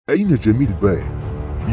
أين جميل بايك؟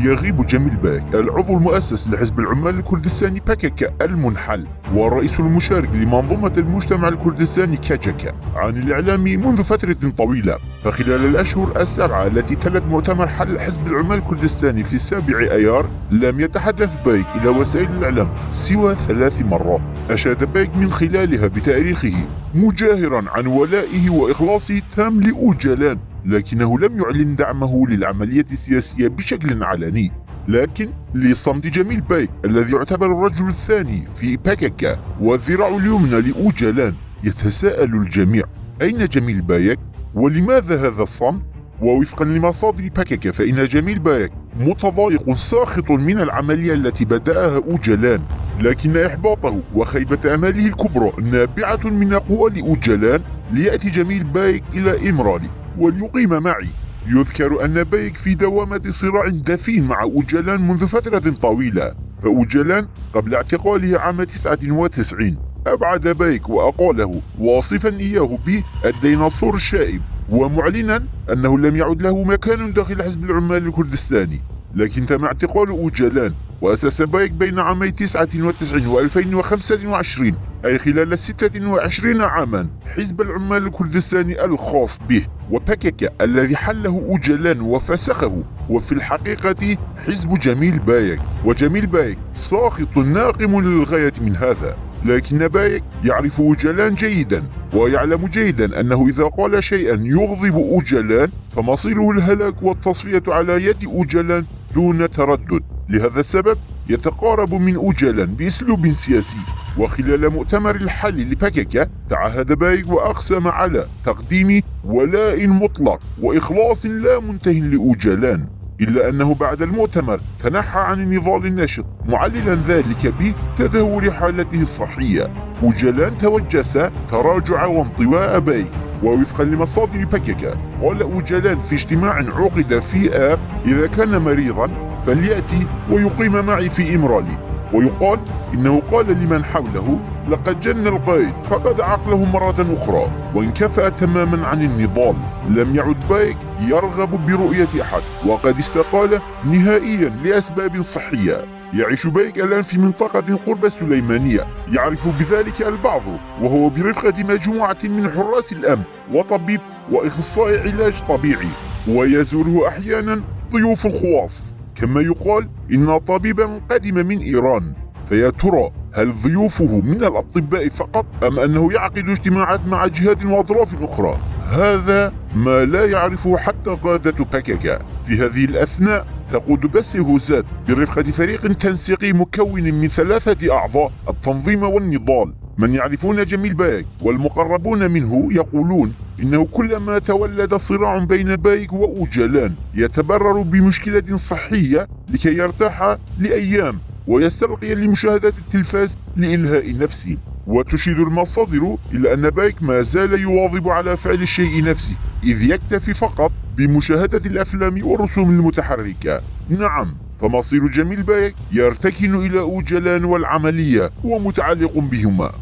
يغيب جميل بايك العضو المؤسس لحزب العمال الكردستاني باكاكا المنحل والرئيس المشارك لمنظومة المجتمع الكردستاني كاجاكا عن الإعلام منذ فترة طويلة. فخلال الأشهر السبعة التي تلت مؤتمر حل حزب العمال الكردستاني في 7 أيار لم يتحدث بايك إلى وسائل الإعلام سوى 3 مرات أشاد بايك من خلالها بتاريخه مجاهرا عن ولائه وإخلاصه التام لأوجلان، لكنه لم يعلن دعمه للعملية السياسية بشكل علني. لكن لصمت جميل بايك الذي يعتبر الرجل الثاني في باكاكا والذراع اليمنى لأوجلان، يتساءل الجميع: أين جميل بايك؟ ولماذا هذا الصمت؟ ووفقا لمصادر باكاكا فإن جميل بايك متضايق ساخط من العملية التي بدأها أوجلان، لكن إحباطه وخيبة أماله الكبرى نابعة من أقوال أوجلان ليأتي جميل بايك إلى إمرالي وليقيم معي. يذكر أن بايك في دوامة صراع دفين مع أوجلان منذ فترة طويلة، فأوجلان قبل اعتقاله عام 99 أبعد بايك وأقاله واصفا إياه بالديناصور الشائب ومعلنا أنه لم يعد له مكان داخل حزب العمال الكردستاني. لكن تم اعتقال أوجلان وأسس بايك بين عامي 99 و 2025 أي خلال 26 عاما حزب العمال الكردستاني الخاص به وباكاكا الذي حله أوجلان وفسخه، وفي الحقيقة حزب جميل بايك. وجميل بايك ساخط ناقم للغاية من هذا، لكن بايك يعرف أوجلان جيدا ويعلم جيدا أنه إذا قال شيئا يغضب أوجلان فمصيره الهلاك والتصفية على يد أوجلان دون تردد. لهذا السبب يتقارب من أوجلان بأسلوب سياسي. وخلال مؤتمر الحل لباكاكا تعهد بايك وأقسم على تقديم ولاء مطلق وإخلاص لا منتهي لأوجلان، إلا أنه بعد المؤتمر تنحى عن النضال الناشط معللا ذلك بتدهور حالته الصحية. أوجلان توجس تراجع وانطواء بايك. ووفقا لمصادر باكاكا قال أوجلان في اجتماع عقد في آب: إذا كان مريضا فليأتي ويقيم معي في إمرالي. ويقال إنه قال لمن حوله: لقد جن القائد فقد عقله مرة أخرى وانكفأ تماما عن النضال. لم يعد بايك يرغب برؤية أحد وقد استقال نهائيا لأسباب صحية. يعيش بايك الآن في منطقة قرب السليمانية يعرف بذلك البعض، وهو برفقة مجموعة من حراس الأمن وطبيب وإخصائي علاج طبيعي، ويزوره أحيانا ضيوف خواص. كما يقال إن طبيبا قدم من إيران. فيا ترى هل ضيوفه من الأطباء فقط أم أنه يعقد اجتماعات مع جهات وأطراف أخرى؟ هذا ما لا يعرفه حتى قادة باكاكا. في هذه الأثناء تقود بس هوزات برفقة فريق تنسيقي مكون من 3 أعضاء: التنظيم والنضال. من يعرفون جميل بايك والمقربون منه يقولون إنه كلما تولد صراع بين بايك وأوجلان يتبرر بمشكلة صحية لكي يرتاح لأيام ويستلقي لمشاهدة التلفاز لإلهاء نفسه. وتشير المصادر إلى أن بايك ما زال يواظب على فعل الشيء نفسه، إذ يكتفي فقط بمشاهدة الأفلام والرسوم المتحركة. نعم، فمصير جميل بايك يرتكن إلى أوجلان والعملية ومتعلق بهما.